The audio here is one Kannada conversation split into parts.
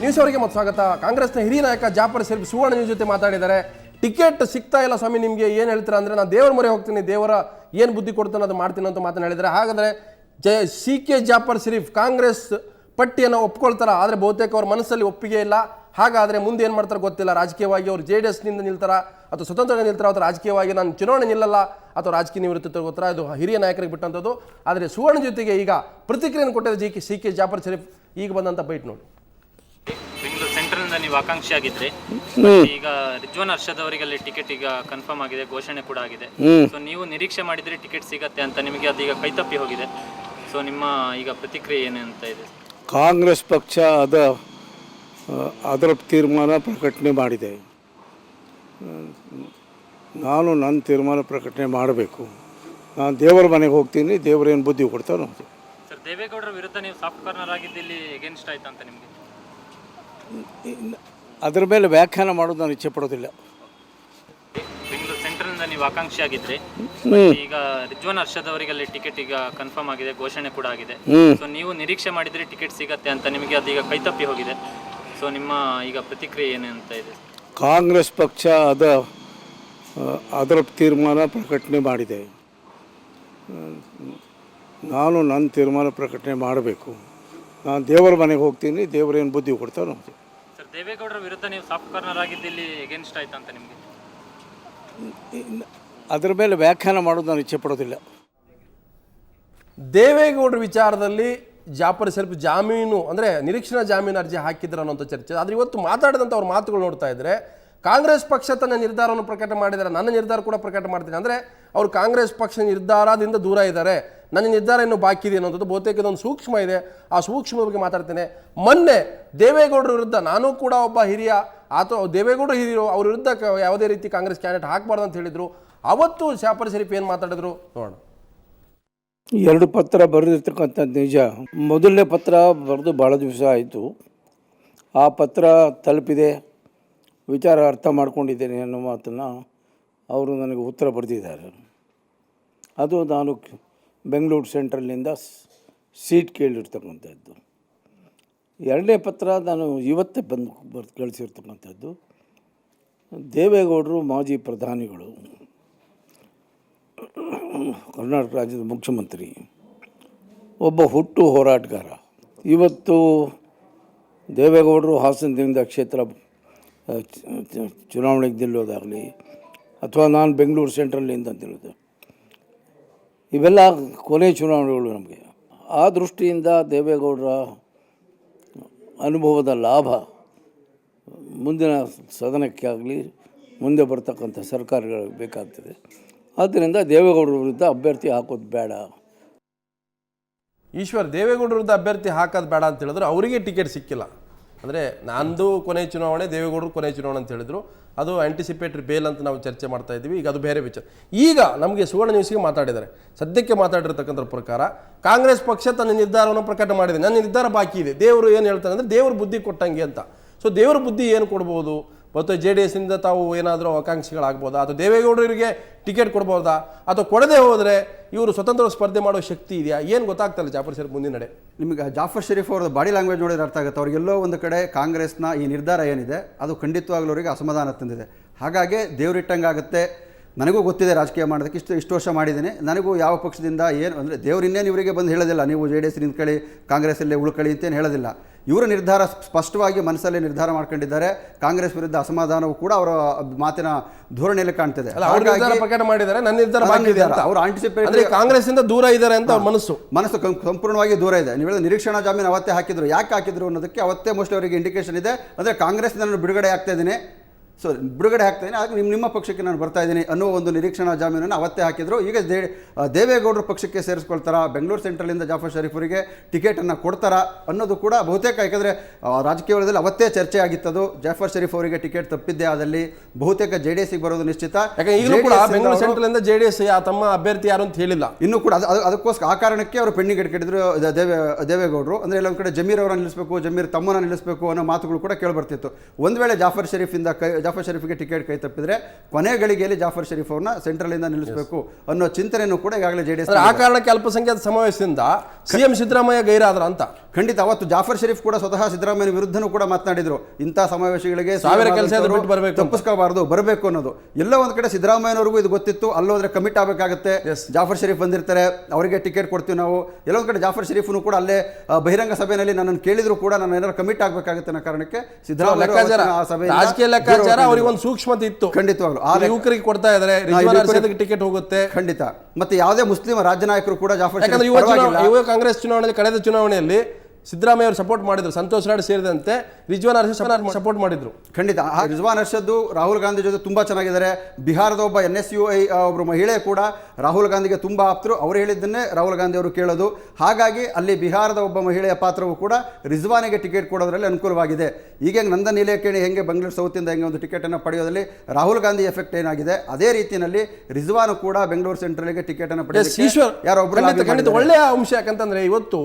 ನ್ಯೂಸ್ ಅವರಿಗೆ ಮತ್ತು ಸ್ವಾಗತ. ಕಾಂಗ್ರೆಸ್ನ ಹಿರಿಯ ನಾಯಕ ಜಾಫರ್ ಶರೀಫ್ ಸುವರ್ಣ ನ್ಯೂಸ್ ಜೊತೆ ಮಾತಾಡಿದ್ದಾರೆ. ಟಿಕೆಟ್ ಸಿಗ್ತಾ ಇಲ್ಲ ಸ್ವಾಮಿ, ನಿಮಗೆ ಏನು ಹೇಳ್ತೀರಾ ಅಂದರೆ ನಾನು ದೇವರ ಮೊರೆ ಹೋಗ್ತೀನಿ, ದೇವರ ಏನು ಬುದ್ಧಿ ಕೊಡ್ತಾನೆ ಅದು ಮಾಡ್ತೀನಿ ಅಂತ ಮಾತನಾಡಿದ್ದಾರೆ. ಹಾಗಾದರೆ ಸಿ.ಕೆ. ಜಾಫರ್ ಶರೀಫ್ ಕಾಂಗ್ರೆಸ್ ಪಟ್ಟಿಯನ್ನು ಒಪ್ಕೊಳ್ತಾರ, ಆದರೆ ಬಹುತೇಕ ಅವ್ರ ಮನಸ್ಸಲ್ಲಿ ಒಪ್ಪಿಗೆ ಇಲ್ಲ. ಹಾಗಾದರೆ ಮುಂದೆ ಏನು ಮಾಡ್ತಾರೆ ಗೊತ್ತಿಲ್ಲ. ರಾಜಕೀಯವಾಗಿ ಅವರು JDSನಿಂದ ನಿಲ್ತಾರ ಅಥವಾ ಸ್ವತಂತ್ರ ನಿಲ್ತಾರ, ಅಥವಾ ರಾಜಕೀಯವಾಗಿ ನಾನು ಚುನಾವಣೆ ನಿಲ್ಲಲ್ಲ ಅಥವಾ ರಾಜಕೀಯ ನಿವೃತ್ತಿ ತಗೋತಾರ, ಇದು ಹಿರಿಯ ನಾಯಕರಿಗೆ ಬಿಟ್ಟಂಥದ್ದು. ಆದರೆ ಸುವರ್ಣ ಜೊತೆಗೆ ಈಗ ಪ್ರತಿಕ್ರಿಯೆಯನ್ನು ಕೊಟ್ಟಿದ್ದಾರೆ ಸಿ.ಕೆ. ಜಾಫರ್ ಶರೀಫ್. ಈಗ ಬಂದಂಥ ಬೈಟ್ ನೋಡಿ. ಬೆಂಗಳೂರು ಸೆಂಟ್ರಲ್ನಿಂದ ನೀವು ಆಕಾಂಕ್ಷಿ ಆಗಿದ್ರೆ, ಈಗ ರಿಜ್ವಾನ್ ಅರ್ಷದ್ ಅವರಿಗೆ ಅಲ್ಲಿ ಟಿಕೆಟ್ ಈಗ ಕನ್ಫರ್ಮ್ ಆಗಿದೆ, ಘೋಷಣೆ ಕೂಡ ಆಗಿದೆ. ಸೊ ನೀವು ನಿರೀಕ್ಷೆ ಮಾಡಿದ್ರೆ ಟಿಕೆಟ್ ಸಿಗತ್ತೆ ಅಂತ, ನಿಮಗೆ ಅದೀಗ ಕೈತಪ್ಪಿ ಹೋಗಿದೆ. ಸೊ ನಿಮ್ಮ ಈಗ ಪ್ರತಿಕ್ರಿಯೆ ಏನು ಅಂತ ಇದೆ? ಕಾಂಗ್ರೆಸ್ ಪಕ್ಷ ಅದರ ತೀರ್ಮಾನ ಪ್ರಕಟಣೆ ಮಾಡಿದೆ. ನಾನು ನನ್ನ ತೀರ್ಮಾನ ಪ್ರಕಟಣೆ ಮಾಡಬೇಕು. ನಾನು ದೇವರ ಮನೆಗೆ ಹೋಗ್ತೀನಿ, ದೇವರೇನು ಬುದ್ಧಿ ಕೊಡ್ತಾನೋ. ಸರ್, ದೇವೇಗೌಡರ ವಿರುದ್ಧ ನೀವು ಸಾಫ್ಟ್ ಕಾರ್ನರ್ ಆಗಿದ್ದು ಇಲ್ಲಿ ಎಗೇನ್ಸ್ಟ್ ಆಯ್ತು ಅಂತ ನಿಮಗೆ? ಅದರ ಮೇಲೆ ವ್ಯಾಖ್ಯಾನ ಮಾಡೋದು ನಾನು ಇಚ್ಛೆ ಪಡೋದಿಲ್ಲ. ಬೆಂಗಳೂರು ಸೆಂಟ್ರಲ್ನಿಂದ ನೀವು ಆಕಾಂಕ್ಷಿ ಆಗಿದ್ರೆ, ಈಗ ರಿಜ್ವಾನ್ ಅರ್ಷದ್ ಅವರಿಗೆ ಅಲ್ಲಿ ಟಿಕೆಟ್ ಈಗ ಕನ್ಫರ್ಮ್ ಆಗಿದೆ, ಘೋಷಣೆ ಕೂಡ ಆಗಿದೆ. ಸೊ ನೀವು ನಿರೀಕ್ಷೆ ಮಾಡಿದ್ರೆ ಟಿಕೆಟ್ ಸಿಗತ್ತೆ ಅಂತ, ನಿಮಗೆ ಅದೀಗ ಕೈತಪ್ಪಿ ಹೋಗಿದೆ. ಸೊ ನಿಮ್ಮ ಈಗ ಪ್ರತಿಕ್ರಿಯೆ ಏನು ಅಂತ ಇದೆ? ಕಾಂಗ್ರೆಸ್ ಪಕ್ಷ ಅದರ ತೀರ್ಮಾನ ಪ್ರಕಟಣೆ ಮಾಡಿದೆ. ನಾನು ನನ್ನ ತೀರ್ಮಾನ ಪ್ರಕಟಣೆ ಮಾಡಬೇಕು. ನಾನು ದೇವರ ಮನೆಗೆ ಹೋಗ್ತೀನಿ, ದೇವರೇನು ಬುದ್ಧಿ ಕೊಡ್ತಾನೋ. ಸರ್, ದೇವೇಗೌಡರ ವಿರುದ್ಧ ನೀವು ಸಾಫ್ಟ್ ಕಾರ್ನರ್ ಆಗಿದ್ದು ಇಲ್ಲಿ ಎಗೇನ್ಸ್ಟ್ ಆಯ್ತು ಅಂತ ನಿಮಗೆ? ಅದರ ಮೇಲೆ ವ್ಯಾಖ್ಯಾನ ಮಾಡೋದು ನಾನು ಇಚ್ಛೆ ಪಡೋದಿಲ್ಲ. ದೇವೇಗೌಡರ ವಿಚಾರದಲ್ಲಿ ಜಾಫರ್ ಶರೀಫ್ ಜಾಮೀನು ಅಂದರೆ ನಿರೀಕ್ಷಣಾ ಜಾಮೀನು ಅರ್ಜಿ ಹಾಕಿದ್ರು ಅನ್ನೋಂಥ ಚರ್ಚೆ. ಆದರೆ ಇವತ್ತು ಮಾತಾಡಿದಂಥ ಅವ್ರ ಮಾತುಗಳು ನೋಡ್ತಾ ಇದ್ದರೆ, ಕಾಂಗ್ರೆಸ್ ಪಕ್ಷ ತನ್ನ ನಿರ್ಧಾರವನ್ನು ಪ್ರಕಟ ಮಾಡಿದ್ದಾರೆ, ನನ್ನ ನಿರ್ಧಾರ ಕೂಡ ಪ್ರಕಟ ಮಾಡ್ತೀನಿ ಅಂದರೆ ಅವರು ಕಾಂಗ್ರೆಸ್ ಪಕ್ಷ ನಿರ್ಧಾರದಿಂದ ದೂರ ಇದ್ದಾರೆ, ನನ್ನ ನಿರ್ಧಾರ ಇನ್ನೂ ಬಾಕಿ ಇದೆ ಅನ್ನೋಂಥದ್ದು ಬಹುತೇಕ ಇದೊಂದು ಸೂಕ್ಷ್ಮ ಇದೆ. ಆ ಸೂಕ್ಷ್ಮದ ಬಗ್ಗೆ ಮಾತಾಡ್ತೇನೆ. ಮೊನ್ನೆ ದೇವೇಗೌಡರ ವಿರುದ್ಧ ನಾನು ಕೂಡ ಒಬ್ಬ ಹಿರಿಯ ಅಥವಾ ದೇವೇಗೌಡರು ಹಿರಿಯರು, ಅವ್ರ ವಿರುದ್ಧ ಯಾವುದೇ ರೀತಿ ಕಾಂಗ್ರೆಸ್ ಕ್ಯಾಂಡಿಡೇಟ್ ಹಾಕಬಾರ್ದು ಅಂತ ಹೇಳಿದರು. ಅವತ್ತು ಜಾಫರ್ ಶರೀಫ್ ಏನು ಮಾತಾಡಿದ್ರು ನೋಡೋಣ. 2 ಪತ್ರ ಬರೆದಿರ್ತಕ್ಕಂಥದ್ದು ನಿಜ. ಮೊದಲನೇ ಪತ್ರ ಬರೆದು ಭಾಳ ದಿವಸ ಆಯಿತು. ಆ ಪತ್ರ ತಲುಪಿದೆ, ವಿಚಾರ ಅರ್ಥ ಮಾಡ್ಕೊಂಡಿದ್ದೇನೆ ಅನ್ನೋ ಮಾತನ್ನು ಅವರು ನನಗೆ ಉತ್ತರ ಬರೆದಿದ್ದಾರೆ. ಅದು ನಾನು ಬೆಂಗಳೂರು ಸೆಂಟ್ರಲ್ನಿಂದ ಸೀಟ್ ಕೇಳಿರ್ತಕ್ಕಂಥದ್ದು. 2ನೇ ಪತ್ರ ನಾನು ಇವತ್ತೇ ಬರೆದು ಕಳಿಸಿರ್ತಕ್ಕಂಥದ್ದು. ದೇವೇಗೌಡರು ಮಾಜಿ ಪ್ರಧಾನಿಗಳು, ಕರ್ನಾಟಕ ರಾಜ್ಯದ ಮುಖ್ಯಮಂತ್ರಿ, ಒಬ್ಬ ಹುಟ್ಟು ಹೋರಾಟಗಾರ. ಇವತ್ತು ದೇವೇಗೌಡರು ಹಾಸನದಿಂದ ಕ್ಷೇತ್ರ ಚುನಾವಣೆಗೆ ನಿಲ್ಲೋದಾಗಲಿ ಅಥವಾ ನಾನು ಬೆಂಗಳೂರು ಸೆಂಟ್ರಲ್ನಿಂದ ನಿಲ್ಲೋದು, ಇವೆಲ್ಲ ಕೊನೆ ಚುನಾವಣೆಗಳು ನಮಗೆ. ಆ ದೃಷ್ಟಿಯಿಂದ ದೇವೇಗೌಡರ ಅನುಭವದ ಲಾಭ ಮುಂದಿನ ಸದನಕ್ಕೆ ಆಗಲಿ ಮುಂದೆ ಬರ್ತಕ್ಕಂಥ ಸರ್ಕಾರಗಳಿಗೆ ಬೇಕಾಗ್ತದೆ. ಆದ್ದರಿಂದ ದೇವೇಗೌಡರ ವಿರುದ್ಧ ಅಭ್ಯರ್ಥಿ ಹಾಕೋದು ಬೇಡ. ಈಶ್ವರ್, ದೇವೇಗೌಡರ ವಿರುದ್ಧ ಅಭ್ಯರ್ಥಿ ಹಾಕೋದು ಬೇಡ ಅಂತ ಹೇಳಿದ್ರು, ಅವರಿಗೆ ಟಿಕೆಟ್ ಸಿಕ್ಕಿಲ್ಲ. ಅಂದರೆ ನಂದು ಕೊನೆ ಚುನಾವಣೆ, ದೇವೇಗೌಡರು ಕೊನೆ ಚುನಾವಣೆ ಅಂತ ಹೇಳಿದ್ರು. ಅದು ಆಂಟಿಸಿಪೇಟರಿ ಬೇಲ್ ಅಂತ ನಾವು ಚರ್ಚೆ ಮಾಡ್ತಾ ಇದ್ದೀವಿ. ಈಗ ಅದು ಬೇರೆ ವಿಚಾರ. ಈಗ ನಮಗೆ ಸುವರ್ಣ ನ್ಯೂಸ್ಗೆ ಮಾತಾಡಿದ್ದಾರೆ. ಸದ್ಯಕ್ಕೆ ಮಾತಾಡಿರ್ತಕ್ಕಂಥ ಪ್ರಕಾರ ಕಾಂಗ್ರೆಸ್ ಪಕ್ಷ ತನ್ನ ನಿರ್ಧಾರವನ್ನು ಪ್ರಕಟ ಮಾಡಿದೆ, ನನ್ನ ನಿರ್ಧಾರ ಬಾಕಿ ಇದೆ, ದೇವರು ಏನು ಹೇಳ್ತಾನೆ ಅಂದರೆ ದೇವರು ಬುದ್ಧಿ ಕೊಟ್ಟಂಗೆ ಅಂತ. ಸೊ ದೇವ್ರ ಬುದ್ಧಿ ಏನು ಕೊಡ್ಬೋದು? ಮತ್ತು JDSನಿಂದ ತಾವು ಏನಾದರೂ ಆಕಾಂಕ್ಷಿಗಳಾಗ್ಬೋದಾ, ಅಥವಾ ದೇವೇಗೌಡರಿಗೆ ಟಿಕೆಟ್ ಕೊಡ್ಬೋದಾ, ಅಥವಾ ಕೊಡದೆ ಹೋದರೆ ಇವರು ಸ್ವತಂತ್ರ ಸ್ಪರ್ಧೆ ಮಾಡೋ ಶಕ್ತಿ ಇದೆಯಾ? ಏನು ಗೊತ್ತಾಗ್ತಲ್ಲ ಜಾಫರ್ ಶರೀಫ್ ಮುಂದಿನ ನಡೆ. ನಿಮಗೆ ಜಾಫರ್ ಶರೀಫ್ ಅವ್ರದ್ದು ಬಾಡಿ ಲ್ಯಾಂಗ್ವೇಜ್ ನೋಡಿದ್ರೆ ಅರ್ಥ ಆಗುತ್ತೆ. ಅವ್ರಿಗೆಲ್ಲೋ ಒಂದು ಕಡೆ ಕಾಂಗ್ರೆಸ್ನ ಈ ನಿರ್ಧಾರ ಏನಿದೆ ಅದು ಖಂಡಿತವಾಗ್ಲೂ ಅವರಿಗೆ ಅಸಮಾಧಾನ ತಂದಿದೆ. ಹಾಗಾಗಿ ದೇವರಿಟ್ಟಂಗಾಗುತ್ತೆ. ನನಗೂ ಗೊತ್ತಿದೆ ರಾಜಕೀಯ ಮಾಡೋದಕ್ಕೆ, ಇಷ್ಟು ವರ್ಷ ಮಾಡಿದ್ದೀನಿ. ನನಗೂ ಯಾವ ಪಕ್ಷದಿಂದ ಏನು ಅಂದರೆ ದೇವರಿನ್ನೇನು ಇವರಿಗೆ ಬಂದು ಹೇಳೋದಿಲ್ಲ, ನೀವು JDS ನಿಂತ್ಕೊಳ್ಳಿ, ಕಾಂಗ್ರೆಸ್ಸಲ್ಲೇ ಉಳ್ಕೊಳ್ಳಿ ಅಂತೇನು ಹೇಳೋದಿಲ್ಲ. ಇವರ ನಿರ್ಧಾರ ಸ್ಪಷ್ಟವಾಗಿ ಮನಸ್ಸಲ್ಲಿ ನಿರ್ಧಾರ ಮಾಡ್ಕೊಂಡಿದ್ದಾರೆ. ಕಾಂಗ್ರೆಸ್ ವಿರುದ್ಧ ಅಸಮಾಧಾನವೂ ಕೂಡ ಅವರ ಮಾತಿನ ಧೋರಣೆಯಲ್ಲಿ ಕಾಣ್ತಿದೆ. ಪ್ರಕಟ ಮಾಡಿದ್ದಾರೆ, ನನ್ನ ನಿರ್ಧಾರ ಬಾಕಿ ಇದೆ ಅಂತ. ಅವರು ಆಂಟಿಸಿಪೇಟ್ ಕಾಂಗ್ರೆಸ್ ಇಂದ ದೂರ ಇದ್ದಾರೆ ಅಂತ ಅವ್ರ ಮನಸ್ಸು ಸಂಪೂರ್ಣವಾಗಿ ದೂರ ಇದೆ. ನೀವು ನಿರೀಕ್ಷಣಾ ಜಾಮೀನು ಅವತ್ತೇ ಹಾಕಿದ್ರು, ಯಾಕೆ ಹಾಕಿದ್ರು ಅನ್ನೋದಕ್ಕೆ ಅವತ್ತೇ ಮೋಸ್ಟ್ಲಿ ಅವರಿಗೆ ಇಂಡಿಕೇಶನ್ ಇದೆ. ಅಂದರೆ ಕಾಂಗ್ರೆಸ್ ನಾನು ಬಿಡುಗಡೆ ಆಗ್ತಾ ಇದ್ದೀನಿ, ಸೊ ಬಿಡುಗಡೆ ಆಗ್ತಾಯಿದ್ದೀನಿ, ಆಗ ನಿಮ್ಮ ಪಕ್ಷಕ್ಕೆ ನಾನು ಬರ್ತಾ ಇದ್ದೀನಿ ಅನ್ನೋ ಒಂದು ನಿರೀಕ್ಷಣಾ ಜಾಮೀನನ್ನು ಅವತ್ತೇ ಹಾಕಿದ್ರು. ಈಗ ದೇವೇಗೌಡರ ಪಕ್ಷಕ್ಕೆ ಸೇರಿಸ್ಕೊಳ್ತಾರಾ, ಬೆಂಗಳೂರು ಸೆಂಟ್ರಲಿಂದ ಜಾಫರ್ ಶರೀಫ್ ಅವರಿಗೆ ಟಿಕೆಟನ್ನು ಕೊಡ್ತಾರಾ ಅನ್ನೋದು ಕೂಡ ಬಹುತೇಕ, ಯಾಕಂದರೆ ರಾಜಕೀಯ ವಲಯದಲ್ಲಿ ಅವತ್ತೇ ಚರ್ಚೆ ಆಗಿತ್ತದು. ಜಾಫರ್ ಶರೀಫ್ ಅವರಿಗೆ ಟಿಕೆಟ್ ತಪ್ಪಿದ್ದೇ ಆದಲ್ಲಿ ಬಹುತೇಕ JDSಗೆ ಬರೋದು ನಿಶ್ಚಿತ. ಯಾಕಂದ್ರೆ ಬೆಂಗಳೂರು ಸೆಂಟ್ರಲಿಂದ JDS ತಮ್ಮ ಅಭ್ಯರ್ಥಿ ಯಾರು ಅಂತ ಹೇಳಿಲ್ಲ ಇನ್ನೂ ಕೂಡ. ಅದಕ್ಕೋಸ್ಕರ ಆ ಕಾರಣಕ್ಕೆ ಅವರು ಪೆಂಡಿಂಗ್ ಇಟ್ಕೊಂಡಿದ್ರು ದೇವೇಗೌಡರು. ಅಂದರೆ ಎಲ್ಲ ಒಂದು ಕಡೆ ಜಮೀರ್ ಅವರನ್ನು ನಿಲ್ಲಿಸಬೇಕು, ಜಮೀರ್ ತಮ್ಮನ ನಿಲ್ಲಿಸಬೇಕು ಅನ್ನೋ ಮಾತುಗಳು ಕೂಡ ಕೇಳಿಬರ್ತಿತ್ತು. ಒಂದು ವೇಳೆ ಜಾಫರ್ ಶರೀಫಿಂದ ಜಾಫರ್ ಶರೀಫ್ಗೆ ಟಿಕೆಟ್ ಕೈ ತಪ್ಪಿದ್ರೆ ಕೊನೆ ಗಳಿಗೆಯಲ್ಲಿ ಜಾಫರ್ ಶರೀಫ್ ಅವ್ರನ್ನ ಸೆಂಟ್ರಲಿಂದ ನಿಲ್ಲಿಸಬೇಕು ಅನ್ನೋ ಚಿಂತನೆಯನ್ನು ಕೂಡ ಈಗಾಗಲೇ JDS ಆ ಕಾರಣಕ್ಕೆ ಅಲ್ಪಸಂಖ್ಯಾತ ಸಮಾವೇಶದಿಂದ ಸಿಎಂ ಸಿದ್ದರಾಮಯ್ಯ ಗೈರಾದ್ರ ಅಂತ. ಖಂಡಿತ ಅವತ್ತು ಜಾಫರ್ ಶರೀಫ್ ಕೂಡ ಸ್ವತಃ ಸಿದ್ದರಾಮಯ್ಯ ವಿರುದ್ಧನೂ ಕೂಡ ಮಾತನಾಡಿದ್ರು, ಇಂಥ ಸಮಾವೇಶಗಳಿಗೆ ಸಾವಿರ ಕೆಲಸ ಬಿಟ್ಟು ಬರಬೇಕು, ತಪ್ಪಿಸ್ಕೋಬಾರ್ದು, ಬರಬೇಕು ಅನ್ನೋದು. ಎಲ್ಲೋ ಒಂದ್ ಕಡೆ ಸಿದ್ದರಾಮಯ್ಯನವರಿಗೂ ಇದು ಗೊತ್ತಿತ್ತು, ಅಲ್ಲೋದ್ರೆ ಕಮಿಟ್ ಆಗಬೇಕಾಗುತ್ತೆ, ಜಾಫರ್ ಶರೀಫ್ ಬಂದಿರ್ತಾರೆ, ಅವರಿಗೆ ಟಿಕೆಟ್ ಕೊಡ್ತೀವಿ ನಾವು. ಎಲ್ಲೋ ಒಂದ್ ಕಡೆ ಜಾಫರ್ ಶರೀಫ್ನು ಕೂಡ ಅಲ್ಲೇ ಬಹಿರಂಗ ಸಭೆಯಲ್ಲಿ ನನ್ನನ್ನು ಕೇಳಿದ್ರು ಕೂಡ ನಾನು ಏನಾದ್ರು ಕಮಿಟ್ ಆಗಬೇಕಾಗುತ್ತೆ ಅನ್ನೋ ಕಾರಣಕ್ಕೆ ಸಿದ್ದರಾಮಯ್ಯ ಆ ಸಭೆ ರಾಜಕೀಯ ಲೆಕ್ಕಾಚಾರ ಅವರಿಗೆ ಒಂದು ಸೂಕ್ಷ್ಮತೆ ಇತ್ತು. ಖಂಡಿತವಾಗ್ಲು ಆ ಯುವಕರಿಗೆ ಕೊಡ್ತಾ ಇದ್ದಾರೆ, ಟಿಕೆಟ್ ಹೋಗುತ್ತೆ. ಖಂಡಿತ. ಮತ್ತೆ ಯಾವುದೇ ಮುಸ್ಲಿಂ ರಾಜ್ಯ ನಾಯಕರು ಕೂಡ ಜಾಫರ್ ಯಾಕಂದ್ರೆ ಯುವ ಕಾಂಗ್ರೆಸ್ ಚುನಾವಣೆಯಲ್ಲಿ ಕಳೆದ ಚುನಾವಣೆಯಲ್ಲಿ ಸಿದ್ದರಾಮಯ್ಯ ಅವರು ಸಪೋರ್ಟ್ ಮಾಡಿದ್ರು, ಸಂತೋಷ್ ಲಾಡ್ ಸೇರಿದಂತೆ ರಿಜ್ವಾನ್ ಅರ್ಷದ್ ಸಪೋರ್ಟ್ ಮಾಡಿದ್ರು. ಖಂಡಿತ ರಿಜ್ವಾನ್ ಅರ್ಷದ್ ರಾಹುಲ್ ಗಾಂಧಿ ಜೊತೆ ತುಂಬಾ ಚೆನ್ನಾಗಿದ್ದಾರೆ. ಬಿಹಾರದ ಒಬ್ಬ NSUI ಒಬ್ಬರು ಮಹಿಳೆ ಕೂಡ ರಾಹುಲ್ ಗಾಂಧಿಗೆ ತುಂಬಾ ಆಪ್ತರು, ಅವರು ಹೇಳಿದ್ದನ್ನೇ ರಾಹುಲ್ ಗಾಂಧಿ ಅವರು ಕೇಳೋದು. ಹಾಗಾಗಿ ಅಲ್ಲಿ ಬಿಹಾರದ ಒಬ್ಬ ಮಹಿಳೆಯ ಪಾತ್ರವು ಕೂಡ ರಿಜ್ವಾನಿಗೆ ಟಿಕೆಟ್ ಕೊಡೋದ್ರಲ್ಲಿ ಅನುಕೂಲವಾಗಿದೆ. ಈಗ ನಂದನ್ ನೀಲೇಕೇಣಿ ಹೆಂಗೆ ಬೆಂಗಳೂರು ಸೌತಿಂದ ಹೆಂಗೆ ಒಂದು ಟಿಕೆಟ್ ಅನ್ನು ಪಡೆಯೋದ್ರಲ್ಲಿ ರಾಹುಲ್ ಗಾಂಧಿ ಎಫೆಕ್ಟ್ ಏನಾಗಿದೆ, ಅದೇ ರೀತಿಯಲ್ಲಿ ರಿಜ್ವಾನ್ ಕೂಡ ಬೆಂಗಳೂರು ಸೆಂಟ್ರಲ್ಗೆ ಟಿಕೆಟ್ ಅನ್ನು ಪಡೆಯೋದಕ್ಕೆ ಯಾರೊಬ್ಬರು ಒಳ್ಳೆಯ ಅಂಶ. ಯಾಕಂತಂದ್ರೆ ಇವತ್ತು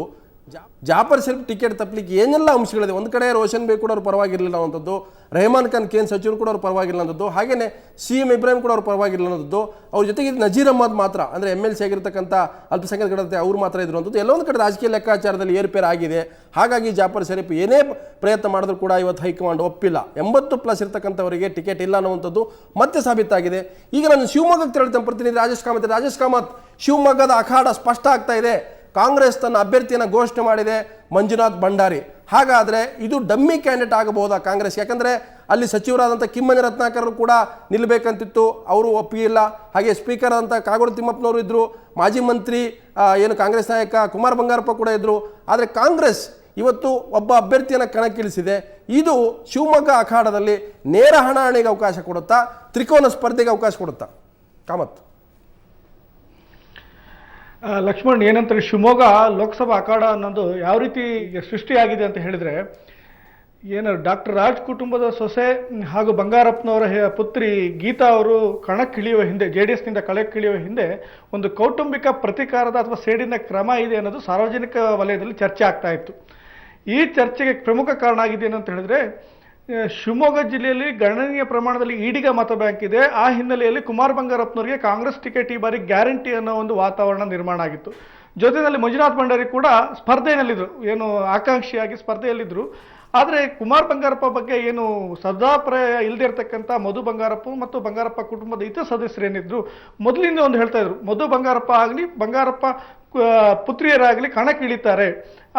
ಜಾಫರ್ ಶರೀಫ್ ಟಿಕೆಟ್ ತಪ್ಪಲಿಕ್ಕೆ ಏನೆಲ್ಲ ಅಂಶಗಳಿದೆ. ಒಂದು ಕಡೆ ರೋಷನ್ ಬೇಗ್ ಕೂಡ ಅವ್ರು ಪರವಾಗಿರಲಿಲ್ಲ ಅನ್ನೋಂಥದ್ದು, ರೆಹಮಾನ್ ಖಾನ್ ಕೇಂದ್ರ ಸಚಿವರು ಕೂಡ ಅವ್ರು ಪರವಾಗಿಲ್ಲ ಅನ್ನೋದು, ಹಾಗೇನೆ CM ಇಬ್ರಾಹಿಂ ಕೂಡ ಅವ್ರು ಪರವಾಗಿಲ್ಲ ಅನ್ನೋದು, ಅವ್ರ ಜೊತೆಗೆ ನಜೀರ್ ಅಹ್ಮದ್ ಮಾತ್ರ ಅಂದರೆ MLC ಆಗಿರ್ತಕ್ಕಂಥ ಅಲ್ಪಸಂಖ್ಯಾತ ಅವ್ರು ಮಾತ್ರ ಇದ್ರು ಅನ್ನೋದು. ಎಲ್ಲೋ ಒಂದು ಕಡೆ ರಾಜಕೀಯ ಲೆಕ್ಕಾಚಾರದಲ್ಲಿ ಏರ್ಪೇರ್ ಆಗಿದೆ. ಹಾಗಾಗಿ ಜಾಫರ್ ಶರೀಫ್ ಏನೇ ಪ್ರಯತ್ನ ಮಾಡಿದ್ರು ಕೂಡ ಇವತ್ತು ಹೈಕಮಾಂಡ್ ಒಪ್ಪಿಲ್ಲ. 80+ ಇರ್ತಕ್ಕಂಥವರಿಗೆ ಟಿಕೆಟ್ ಇಲ್ಲ ಅನ್ನುವಂಥದ್ದು ಮತ್ತೆ ಸಾಬೀತಾಗಿದೆ. ಈಗ ನಾನು ಶಿವಮೊಗ್ಗಕ್ಕೆ ತೆರಳಿದ ಪ್ರತಿನಿಧಿ ರಾಜೇಶ್ ಕಾಮತ್ ಶಿವಮೊಗ್ಗದ ಅಖಾಡ ಸ್ಪಷ್ಟ ಆಗ್ತಾ ಇದೆ. ಕಾಂಗ್ರೆಸ್ ತನ್ನ ಅಭ್ಯರ್ಥಿಯನ್ನು ಘೋಷಣೆ ಮಾಡಿದೆ, ಮಂಜುನಾಥ್ ಭಂಡಾರಿ. ಹಾಗಾದರೆ ಇದು ಡಮ್ಮಿ ಕ್ಯಾಂಡಿಡೇಟ್ ಆಗಬಹುದಾ ಕಾಂಗ್ರೆಸ್? ಯಾಕಂದರೆ ಅಲ್ಲಿ ಸಚಿವರಾದಂಥ ಕಿಮ್ಮನೆ ರತ್ನಾಕರ್ ಕೂಡ ನಿಲ್ಲಬೇಕಂತಿತ್ತು, ಅವರು ಒಪ್ಪಿಲ್ಲ. ಹಾಗೆ ಸ್ಪೀಕರ್ ಆದಂಥ ಕಾಗೋಡು ತಿಮ್ಮಪ್ಪನವರು ಇದ್ದರು, ಮಾಜಿ ಮಂತ್ರಿ ಏನು ಕಾಂಗ್ರೆಸ್ ನಾಯಕ ಕುಮಾರ್ ಬಂಗಾರಪ್ಪ ಕೂಡ ಇದ್ದರು. ಆದರೆ ಕಾಂಗ್ರೆಸ್ ಇವತ್ತು ಒಬ್ಬ ಅಭ್ಯರ್ಥಿಯನ್ನು ಕಣಕ್ಕಿಳಿಸಿದೆ. ಇದು ಶಿವಮೊಗ್ಗ ಅಖಾಡದಲ್ಲಿ ನೇರ ಹಣಾಹಣಿಗೆ ಅವಕಾಶ ಕೊಡುತ್ತಾ, ತ್ರಿಕೋನ ಸ್ಪರ್ಧೆಗೆ ಅವಕಾಶ ಕೊಡುತ್ತಾ? ಕಾಮತ್ ಲಕ್ಷ್ಮಣ್, ಏನಂತಾರೆ ಶಿವಮೊಗ್ಗ ಲೋಕಸಭಾ ಅಖಾಡ ಅನ್ನೋದು ಯಾವ ರೀತಿ ಸೃಷ್ಟಿಯಾಗಿದೆ ಅಂತ ಹೇಳಿದರೆ, ಏನು ಡಾಕ್ಟರ್ ರಾಜ್ ಕುಟುಂಬದ ಸೊಸೆ ಹಾಗೂ ಬಂಗಾರಪ್ಪನವರ ಪುತ್ರಿ ಗೀತಾ ಅವರು ಕಣಕ್ಕಿಳಿಯುವ ಹಿಂದೆ, JDSನಿಂದ ಕಣಕ್ಕಿಳಿಯುವ ಹಿಂದೆ ಒಂದು ಕೌಟುಂಬಿಕ ಪ್ರತೀಕಾರದ ಅಥವಾ ಸೇಡಿನ ಕ್ರಮ ಇದೆ ಅನ್ನೋದು ಸಾರ್ವಜನಿಕ ವಲಯದಲ್ಲಿ ಚರ್ಚೆ ಆಗ್ತಾ ಇತ್ತು. ಈ ಚರ್ಚೆಗೆ ಪ್ರಮುಖ ಕಾರಣ ಆಗಿದೆ ಏನಂತ ಹೇಳಿದ್ರೆ, ಶಿವಮೊಗ್ಗ ಜಿಲ್ಲೆಯಲ್ಲಿ ಗಣನೀಯ ಪ್ರಮಾಣದಲ್ಲಿ ಈಡಿಗ ಮತ ಬ್ಯಾಂಕ್ ಇದೆ. ಆ ಹಿನ್ನೆಲೆಯಲ್ಲಿ ಕುಮಾರ್ ಬಂಗಾರಪ್ಪನವರಿಗೆ ಕಾಂಗ್ರೆಸ್ ಟಿಕೆಟ್ ಈ ಬಾರಿ ಗ್ಯಾರಂಟಿ ಅನ್ನೋ ಒಂದು ವಾತಾವರಣ ನಿರ್ಮಾಣ ಆಗಿತ್ತು. ಜೊತೆಯಲ್ಲಿ ಮಂಜುನಾಥ್ ಭಂಡಾರಿ ಕೂಡ ಸ್ಪರ್ಧೆಯಲ್ಲಿದ್ದರು, ಏನು ಆಕಾಂಕ್ಷಿಯಾಗಿ ಸ್ಪರ್ಧೆಯಲ್ಲಿದ್ದರು. ಆದರೆ ಕುಮಾರ್ ಬಂಗಾರಪ್ಪ ಬಗ್ಗೆ ಏನು ಸದಾಪ್ರಾಯ ಇಲ್ಲದೆ ಇರತಕ್ಕಂಥ ಮಧು ಬಂಗಾರಪ್ಪ ಮತ್ತು ಬಂಗಾರಪ್ಪ ಕುಟುಂಬದ ಇತರ ಸದಸ್ಯರೇನಿದ್ರು ಮೊದಲಿಂದ ಒಂದು ಹೇಳ್ತಾ ಇದ್ರು, ಮಧು ಬಂಗಾರಪ್ಪ ಆಗಲಿ ಬಂಗಾರಪ್ಪ ಪುತ್ರಿಯರಾಗಲಿ ಕಣಕ್ಕಿಳಿತಾರೆ,